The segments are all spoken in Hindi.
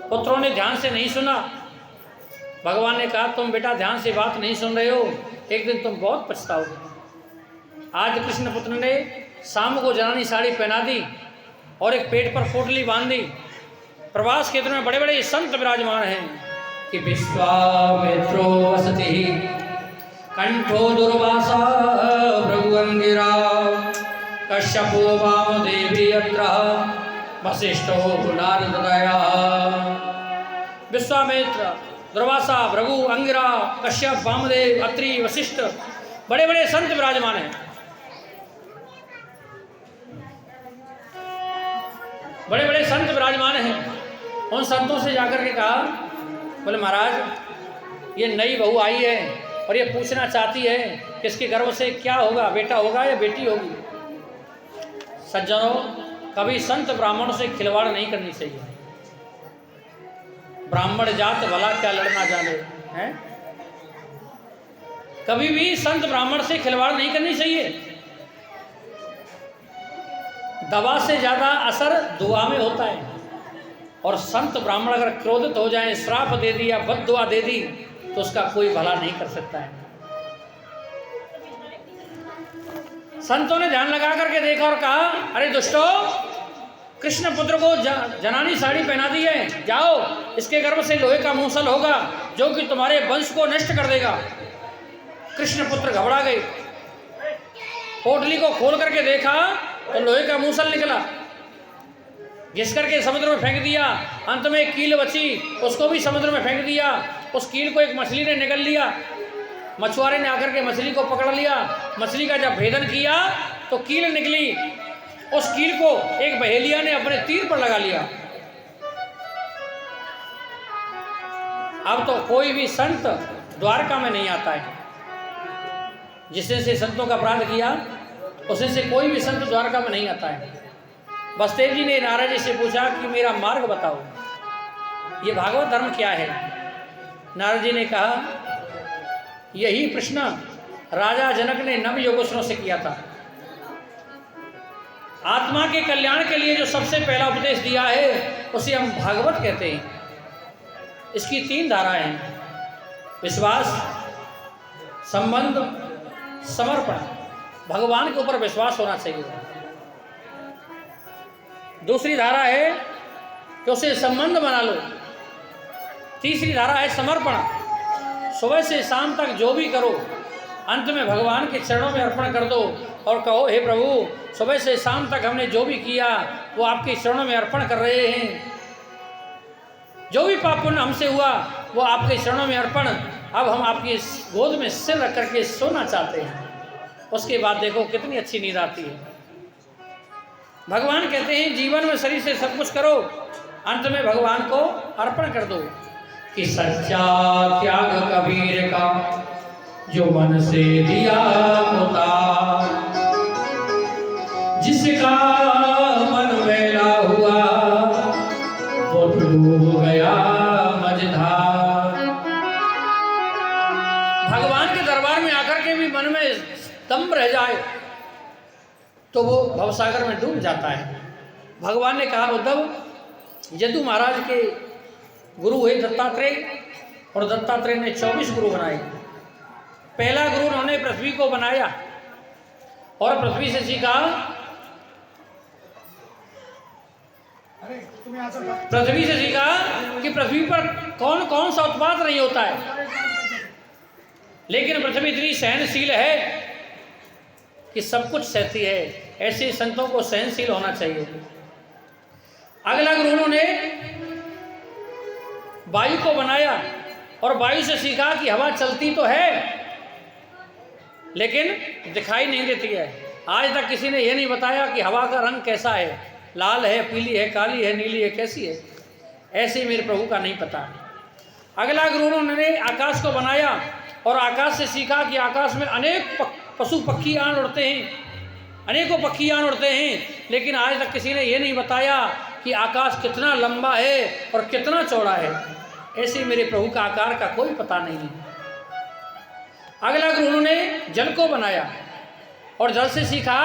पुत्रों ने ध्यान से नहीं सुना। भगवान ने कहा तुम बेटा ध्यान से बात नहीं सुन रहे हो, एक दिन तुम बहुत पछताओगे। आज कृष्ण पुत्र ने शाम को जनानी साड़ी पहना दी और एक पेट पर पोटली बांध दी। प्रवास क्षेत्र में बड़े बड़े संत विराजमान हैं कि विश्वामित्रो वसति कंठो दुर्वासा भृगुअंगिरा कश्यपो वामदेवी अत्र वसिष्ठो नारदया। विश्वामित्र, दुर्वासा, भृगु, अंगिरा, कश्यप, वामदेव, अत्रि, वशिष्ठ, बड़े बड़े संत विराजमान हैं। बड़े बड़े संत विराजमान हैं। उन संतों से जाकर के कहा, बोले महाराज ये नई बहू आई है और ये पूछना चाहती है कि इसके गर्भ से क्या होगा, बेटा होगा या बेटी होगी। सज्जनों, कभी संत ब्राह्मणों से खिलवाड़ नहीं करनी चाहिए। ब्राह्मण जात भला क्या लड़ना जाने हैं। कभी भी संत ब्राह्मण से खिलवाड़ नहीं करनी चाहिए। दवा से ज्यादा असर दुआ में होता है। और संत ब्राह्मण अगर क्रोधित हो जाए, श्राप दे दी या बद दुआ दे दी तो उसका कोई भला नहीं कर सकता है। संतों ने ध्यान लगा करके देखा और कहा, अरे दुष्टो, कृष्ण पुत्र को जनानी साड़ी पहना दी है, जाओ इसके गर्भ से लोहे का मूसल होगा जो कि तुम्हारे वंश को नष्ट कर देगा। कृष्ण पुत्र घबरा गए। पोटली को खोल करके देखा तो लोहे का मूसल निकला। घिस करके समुद्र में फेंक दिया। अंत में एक कील बची, उसको भी समुद्र में फेंक दिया। उस कील को एक मछली ने निगल लिया। मछुआरे ने आकर के मछली को पकड़ लिया। मछली का जब भेदन किया तो कील निकली। उस कील को एक बहेलिया ने अपने तीर पर लगा लिया। अब तो कोई भी संत द्वारका में नहीं आता है। जिसने से संतों का अपराध किया उसे से कोई भी संत द्वारका में नहीं आता है। बसदेव जी ने नारद जी से पूछा कि मेरा मार्ग बताओ, ये भागवत धर्म क्या है। नारद जी ने कहा, यही प्रश्न राजा जनक ने नव योगेश्वरों से किया था। आत्मा के कल्याण के लिए जो सबसे पहला उपदेश दिया है उसे हम भागवत कहते हैं। इसकी 3 धाराएं हैं, विश्वास, संबंध, समर्पण। भगवान के ऊपर विश्वास होना चाहिए। दूसरी धारा है कि उसे संबंध बना लो। तीसरी धारा है समर्पण। सुबह से शाम तक जो भी करो अंत में भगवान के चरणों में अर्पण कर दो और कहो, हे प्रभु, सुबह से शाम तक हमने जो भी किया वो आपके चरणों में अर्पण कर रहे हैं। जो भी पाप पुण्य हमसे हुआ वो आपके चरणों में अर्पण। अब हम आपकी गोद में सिर रख करके सोना चाहते हैं। उसके बाद देखो कितनी अच्छी नींद आती है। भगवान कहते हैं जीवन में शरीर से सब कुछ करो, अंत में भगवान को अर्पण कर दो। कि सच्चा त्याग कबीर का जो मन से दिया उतार, जिसका मन मैला हुआ वो डूब गया मझधार। भगवान के दरबार में आकर के भी मन में दम रह जाए तो वो भवसागर में डूब जाता है। भगवान ने कहा, उद्धव, यदु महाराज के गुरु हुए दत्तात्रेय और दत्तात्रेय ने 24 गुरु बनाए। पहला गुरु उन्होंने पृथ्वी को बनाया और पृथ्वी से सीखा। पृथ्वी से सीखा कि पृथ्वी पर कौन कौन सा उत्पाद नहीं होता है, लेकिन पृथ्वी इतनी सहनशील है कि सब कुछ सहती है। ऐसे संतों को सहनशील होना चाहिए। अगला गुरु उन्होंने वायु को बनाया और वायु से सीखा कि हवा चलती तो है लेकिन दिखाई नहीं देती है। आज तक किसी ने यह नहीं बताया कि हवा का रंग कैसा है, लाल है, पीली है, काली है, नीली है, कैसी है। ऐसे मेरे प्रभु का नहीं पता। अगला गुरु उन्होंने आकाश को बनाया और आकाश से सीखा कि आकाश में अनेक पशु पक्षी आन उड़ते हैं, अनेकों पक्षी आन उड़ते हैं, लेकिन आज तक किसी ने यह नहीं बताया कि आकाश कितना लंबा है और कितना चौड़ा है। ऐसे मेरे प्रभु का आकार का कोई पता नहीं है। अगला गुरु उन्होंने जल को बनाया और जल से सीखा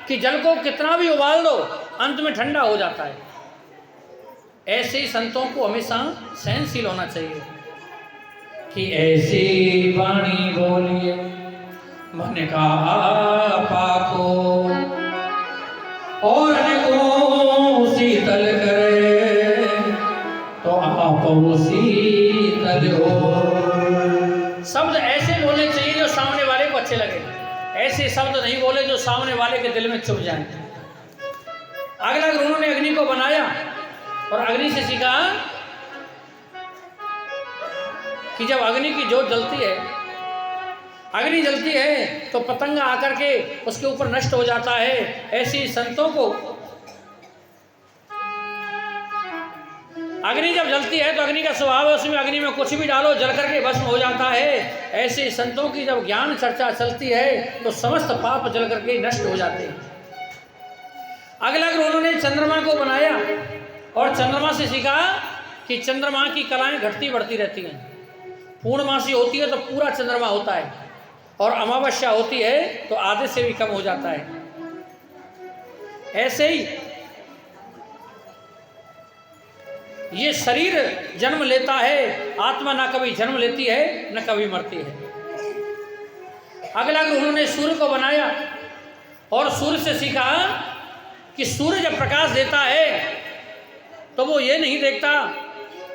कि जल को कितना भी उबाल दो अंत में ठंडा हो जाता है। ऐसे ही संतों को हमेशा सहनशील होना चाहिए कि ऐसी वाणी बोलिए मन का पाको और अनेकों शीतल करे तो आप शीतल हो। शब्द ऐसे बोलने चाहिए जो सामने वाले को अच्छे लगे, ऐसे शब्द नहीं बोले जो सामने वाले के दिल में चुभ जाए। अगला गुरु ने अग्नि को बनाया और अग्नि से सीखा कि जब अग्नि की जोत जलती है, अग्नि जलती है तो पतंगा आकर के उसके ऊपर नष्ट हो जाता है। ऐसी संतों को अग्नि जब जलती है तो अग्नि का स्वभाव है, उसमें अग्नि में कुछ भी डालो जल करके भस्म हो जाता है। ऐसे संतों की जब ज्ञान चर्चा चलती है तो समस्त पाप जल करके नष्ट हो जाते हैं। अगला गुरु उन्होंने चंद्रमा को बनाया और चंद्रमा से सीखा कि चंद्रमा की कलाएं घटती बढ़ती रहती हैं। पूर्णमासी होती है तो पूरा चंद्रमा होता है और अमावस्या होती है तो आधे से भी कम हो जाता है। ऐसे ही ये शरीर जन्म लेता है, आत्मा ना कभी जन्म लेती है न कभी मरती है। अगला उन्होंने सूर्य को बनाया और सूर्य से सीखा कि सूर्य जब प्रकाश देता है तो वो ये नहीं देखता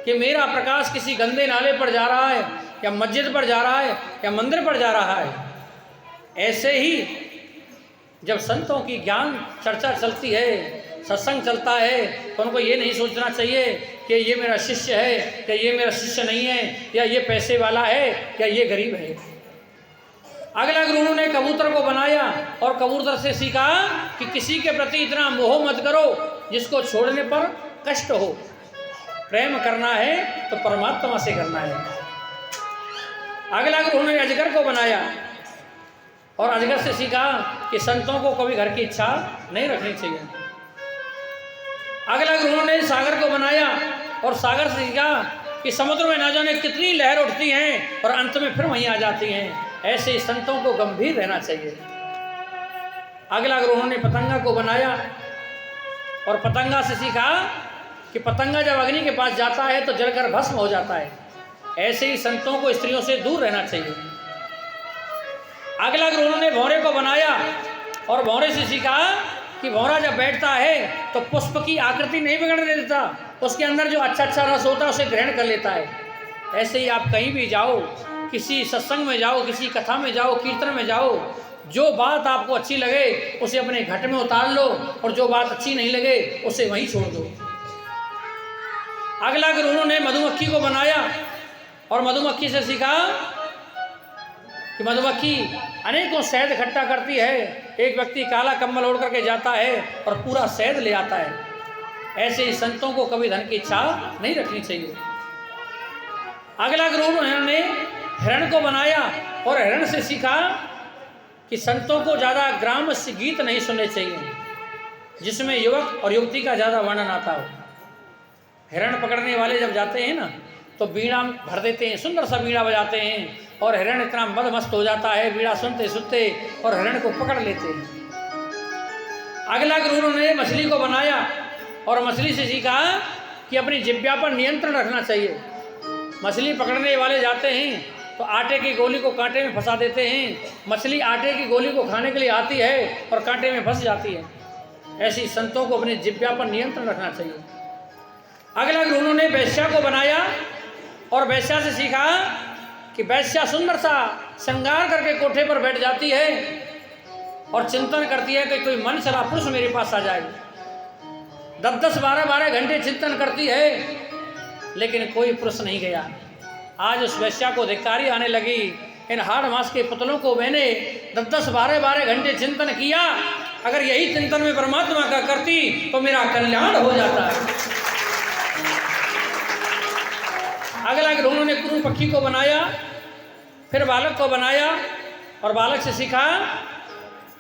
कि मेरा प्रकाश किसी गंदे नाले पर जा रहा है या मस्जिद पर जा रहा है या मंदिर पर जा रहा है। ऐसे ही जब संतों की ज्ञान चर्चा चलती है, सत्संग चलता है, तो उनको ये नहीं सोचना चाहिए कि ये मेरा शिष्य है या ये मेरा शिष्य नहीं है या ये पैसे वाला है या ये गरीब है। अगला गुरु ने कबूतर को बनाया और कबूतर से सीखा कि किसी के प्रति इतना मोह मत करो जिसको छोड़ने पर कष्ट हो। प्रेम करना है तो परमात्मा से करना है। अगला गुरु ने अजगर को बनाया और अजगर से सीखा कि संतों को कभी घर की इच्छा नहीं रखनी चाहिए। अगला गुरु ने सागर को बनाया और सागर से सीखा कि समुद्र में ना जाने कितनी लहर उठती हैं और अंत में फिर वहीं आ जाती हैं। ऐसे ही संतों को गंभीर रहना चाहिए। अगला गुरु ने पतंगा को बनाया और पतंगा से सीखा कि पतंगा जब अग्नि के पास जाता है तो जलकर भस्म हो जाता है। ऐसे ही संतों को स्त्रियों से दूर रहना चाहिए। अगला गुरु ने भौरे को बनाया और भौरे से सीखा कि भौरा जब बैठता है तो पुष्प की आकृति नहीं बिगड़ने देता, उसके अंदर जो अच्छा अच्छा रस होता है उसे ग्रहण कर लेता है। ऐसे ही आप कहीं भी जाओ, किसी सत्संग में जाओ, किसी कथा में जाओ, कीर्तन में जाओ, जो बात आपको अच्छी लगे उसे अपने घट में उतार लो और जो बात अच्छी नहीं लगे उसे वहीं छोड़ दो। अगला गुरु ने मधुमक्खी को बनाया और मधुमक्खी से सीखा कि मधुमक्खी अनेकों शहद इकट्ठा करती है। एक व्यक्ति काला कम्बल ओढ़ करके जाता है और पूरा शहद ले आता है। ऐसे ही संतों को कभी धन की इच्छा नहीं रखनी चाहिए। अगला गुरु उन्होंने हिरण को बनाया और हिरण से सीखा कि संतों को ज़्यादा ग्राम्य गीत नहीं सुनने चाहिए जिसमें युवक और युवती का ज़्यादा वर्णन आता हो। हिरण पकड़ने वाले जब जाते हैं ना तो बीड़ा भर देते हैं, सुंदर सा बीड़ा बजाते हैं और हिरण इतना मदमस्त हो जाता है बीड़ा सुनते सुनते और हिरण को पकड़ लेते हैं। अगला गुरु ने मछली को बनाया और मछली से सीखा कि अपनी जिह्वा पर नियंत्रण रखना चाहिए। मछली पकड़ने वाले जाते हैं तो आटे की गोली को कांटे में फंसा देते हैं। मछली आटे की गोली को खाने के लिए आती है और कांटे में फंस जाती है। ऐसी संतों को अपनी जिह्वा पर नियंत्रण रखना चाहिए। अगला गुरु ने वैश्या को बनाया और वैश्या से सीखा कि वैश्या सुंदर सा श्रृंगार करके कोठे पर बैठ जाती है और चिंतन करती है कि कोई मन चला पुरुष मेरे पास आ जाए। 10-10, 12-12 घंटे चिंतन करती है लेकिन कोई पुरुष नहीं गया। आज उस वैश्या को धिक्कारी आने लगी। इन हाड़ मास के पुतलों को मैंने 10-10, 12-12 घंटे चिंतन किया, अगर यही चिंतन में परमात्मा का करती तो मेरा कल्याण हो जाता है। अगला गुरु ने कुरु पक्षी को बनाया, फिर बालक को बनाया और बालक से सीखा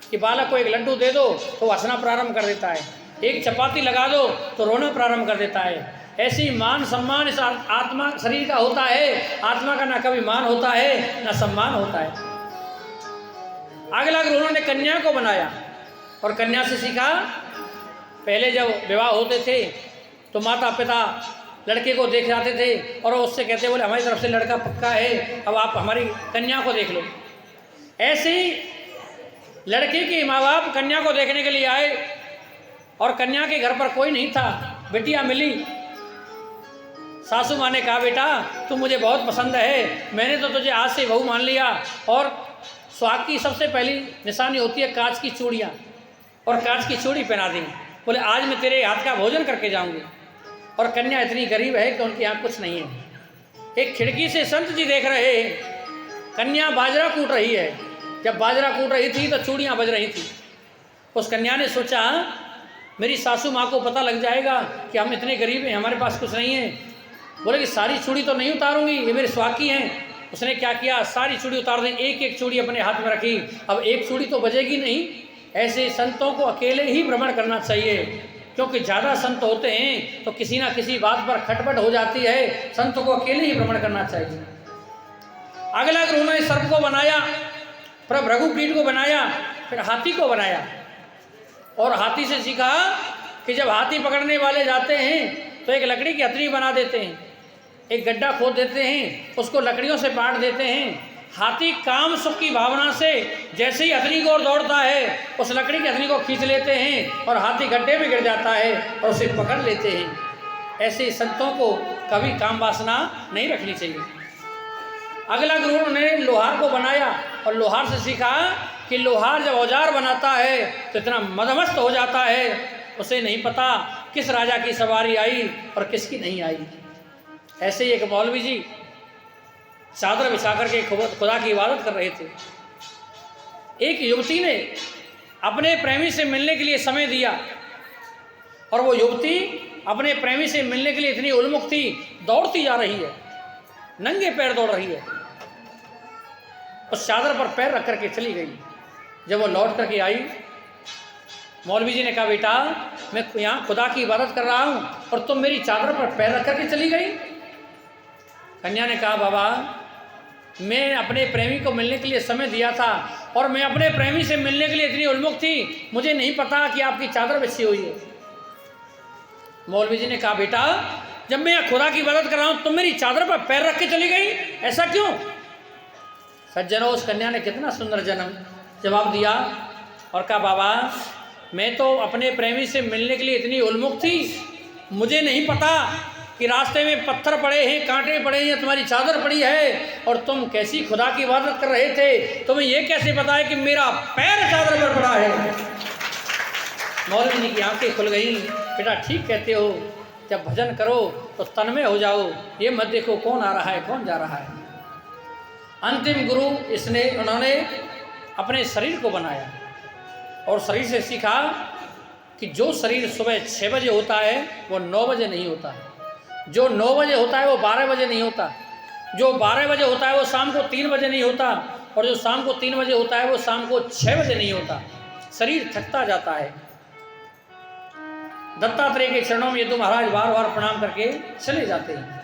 कि बालक को एक लड्डू दे दो तो हंसना प्रारंभ कर देता है, एक चपाती लगा दो तो रोना प्रारंभ कर देता है। ऐसी मान सम्मान इस आत्मा शरीर का होता है। आत्मा का ना कभी मान होता है ना सम्मान होता है। अगला गुरु ने कन्या को बनाया और कन्या से सीखा, पहले जब विवाह होते थे तो माता पिता लड़के को देख जाते थे और वो उससे कहते बोले हमारी तरफ से लड़का पक्का है, अब आप हमारी कन्या को देख लो। ऐसे ही लड़के के माँ बाप कन्या को देखने के लिए आए और कन्या के घर पर कोई नहीं था। बिटिया मिली, सासू माँ ने कहा बेटा तू मुझे बहुत पसंद है, मैंने तो तुझे आज से बहू मान लिया। और सुहाग की सबसे पहली निशानी होती है कांच की चूड़ियाँ, और कांच की चूड़ी पहना दी। बोले आज मैं तेरे हाथ का भोजन करके जाऊंगी। और कन्या इतनी गरीब है कि उनके यहाँ कुछ नहीं है। एक खिड़की से संत जी देख रहे हैं, कन्या बाजरा कूट रही है। जब बाजरा कूट रही थी तो चूड़ियाँ बज रही थी। उस कन्या ने सोचा मेरी सासू माँ को पता लग जाएगा कि हम इतने गरीब हैं, हमारे पास कुछ नहीं है। बोले कि सारी चूड़ी तो नहीं उतारूंगी, ये मेरे सुहाग की हैं। उसने क्या किया, सारी चूड़ी उतार दी, एक एक चूड़ी अपने हाथ में रखी। अब एक चूड़ी तो बजेगी नहीं। ऐसे संतों को अकेले ही भ्रमण करना चाहिए, क्योंकि ज़्यादा संत होते हैं तो किसी ना किसी बात पर खटपट हो जाती है। संतों को अकेले ही भ्रमण करना चाहिए। अगला उन्होंने सर्प को बनाया, फिर भृगुकीट को बनाया, फिर हाथी को बनाया। और हाथी से सीखा कि जब हाथी पकड़ने वाले जाते हैं तो एक लकड़ी की हथनी बना देते हैं, एक गड्ढा खोद देते हैं, उसको लकड़ियों से बांट देते हैं। हाथी काम सुख की भावना से जैसे ही हथनी की ओर दौड़ता है, उस लकड़ी की हथनी को खींच लेते हैं और हाथी गड्ढे में गिर जाता है और उसे पकड़ लेते हैं। ऐसे संतों को कभी काम वासना नहीं रखनी चाहिए। अगला गुरु ने लोहार को बनाया और लोहार से सीखा कि लोहार जब औजार बनाता है तो इतना मदमस्त हो जाता है, उसे नहीं पता किस राजा की सवारी आई और किसकी नहीं आई। ऐसे ही एक मौलवी जी चादर बिछा करके खुदा की इबादत कर रहे थे। एक युवती ने अपने प्रेमी से मिलने के लिए समय दिया और वो युवती अपने प्रेमी से मिलने के लिए इतनी उन्मुख थी, दौड़ती जा रही है, नंगे पैर दौड़ रही है। उस चादर पर पैर रख करके चली गई। जब वो लौट करके आई, मौलवी जी ने कहा बेटा मैं यहाँ खुदा की इबादत कर रहा हूँ और तुम मेरी चादर पर पैर रख करके चली गई। कन्या ने कहा बाबा मैं अपने प्रेमी को मिलने के लिए समय दिया था और मैं अपने प्रेमी से मिलने के लिए इतनी उन्मुख थी, मुझे नहीं पता कि आपकी चादर बिछी हुई है। मौलवी जी ने कहा बेटा जब मैं यहाँ खुदा की इबादत कर रहा हूँ तुम मेरी चादर पर पैर रख के चली गई, ऐसा क्यों? सज्जनों, उस कन्या ने कितना सुंदर जवाब दिया और कहा बाबा मैं तो अपने प्रेमी से मिलने के लिए इतनी उन्मुख थी, मुझे नहीं पता कि रास्ते में पत्थर पड़े हैं, कांटे पड़े हैं, तुम्हारी चादर पड़ी है और तुम कैसी खुदा की इबादत कर रहे थे, तुम्हें ये कैसे पता है कि मेरा पैर चादर पर पड़ा है। मौलवी जी की आंखें खुल गई। बेटा ठीक कहते हो, जब भजन करो तो तन्मय हो जाओ, ये मत देखो कौन आ रहा है कौन जा रहा है। अंतिम गुरु उन्होंने अपने शरीर को बनाया और शरीर से सीखा कि जो शरीर सुबह 6 बजे होता है वो 9 बजे नहीं होता है, जो 9 बजे होता है वो 12 बजे नहीं होता, जो 12 बजे होता है वो शाम को 3 बजे नहीं होता, और जो शाम को 3 बजे होता है वो शाम को 6 बजे नहीं होता। शरीर थकता जाता है। दत्तात्रेय के चरणों में यदु महाराज बार बार प्रणाम करके चले जाते हैं।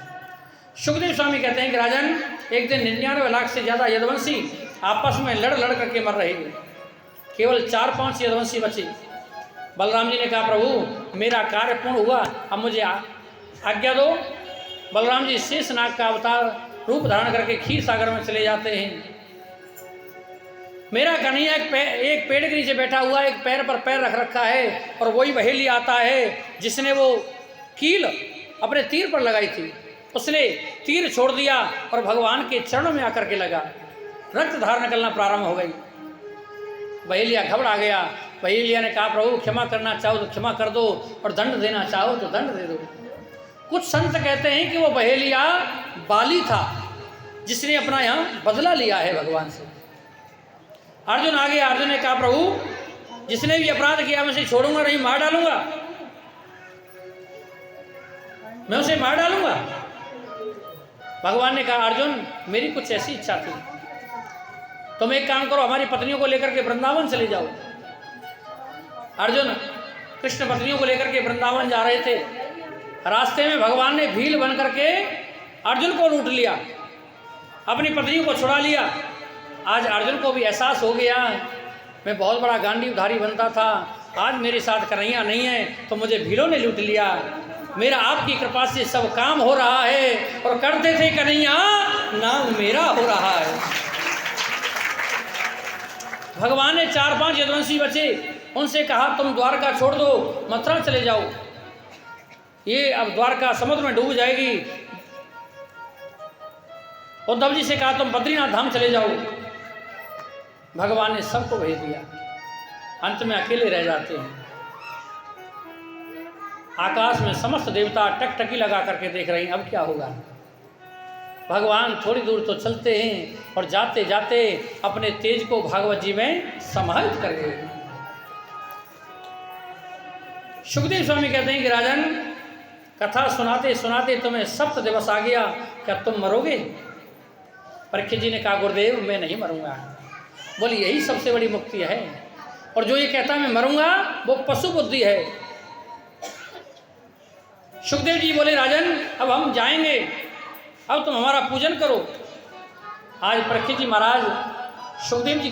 सुखदेव स्वामी कहते हैं कि राजन एक दिन 99 लाख से ज़्यादा यदुवंशी आपस में लड़ करके मर रहे थे, केवल 4-5 यदुवंशी बचे। बलराम जी ने कहा प्रभु मेरा कार्य पूर्ण हुआ, अब मुझे आज्ञा दो। बलराम जी शेषनाग का अवतार रूप धारण करके क्षीर सागर में चले जाते हैं। मेरा कन्हैया एक पेड़ के नीचे बैठा हुआ, एक पैर पर पैर रख रखा है और वही बहेली आता है जिसने वो कील अपने तीर पर लगाई थी, उसने तीर छोड़ दिया और भगवान के चरणों में आकर के लगा। रक्त धार निकलना प्रारंभ हो गई। बहेलिया घबरा गया। बहेलिया ने कहा प्रभु क्षमा करना चाहो तो क्षमा कर दो और दंड देना चाहो तो दंड दे दो। कुछ संत कहते हैं कि वो बहेलिया बाली था जिसने अपना यहाँ बदला लिया है भगवान से। अर्जुन आ गया। अर्जुन ने कहा प्रभु जिसने भी अपराध किया मैं उसे छोड़ूंगा नहीं, मार डालूंगा, मैं उसे मार डालूंगा। भगवान ने कहा अर्जुन मेरी कुछ ऐसी इच्छा थी, तुम एक काम करो हमारी पत्नियों को लेकर के वृंदावन चले जाओ। अर्जुन कृष्ण पत्नियों को लेकर के वृंदावन जा रहे थे। रास्ते में भगवान ने भील बन करके अर्जुन को लूट लिया, अपनी पत्नियों को छुड़ा लिया। आज अर्जुन को भी एहसास हो गया मैं बहुत बड़ा गांडीवधारी बनता था, आज मेरे साथ कन्हैया नहीं है तो मुझे भीलों ने लूट लिया। मेरा आपकी कृपा से सब काम हो रहा है। और करते थे कन्हैया नाम मेरा हो रहा है। भगवान ने 4-5 यदुवंशी बचे, उनसे कहा तुम द्वारका छोड़ दो, मथुरा चले जाओ, ये अब द्वारका समुद्र में डूब जाएगी। उद्धव जी से कहा तुम बद्रीनाथ धाम चले जाओ। भगवान ने सबको भेज दिया, अंत में अकेले रह जाते हैं। आकाश में समस्त देवता टकटकी लगा करके देख रहे हैं अब क्या होगा। भगवान थोड़ी दूर तो चलते हैं और जाते जाते अपने तेज को भागवत जी में समाहित कर गए। सुखदेव स्वामी कहते हैं कि राजन, कथा सुनाते सुनाते तुम्हें 7 दिवस आ गया, क्या तुम मरोगे? परीक्षित जी ने कहा गुरुदेव मैं नहीं मरूंगा। बोले यही सबसे बड़ी मुक्ति है, और जो ये कहता मैं मरूंगा वो पशु बुद्धि है। सुखदेव जी बोले राजन अब हम जाएंगे, अब तुम हमारा पूजन करो। आज परीक्षित जी महाराज सुखदेव जी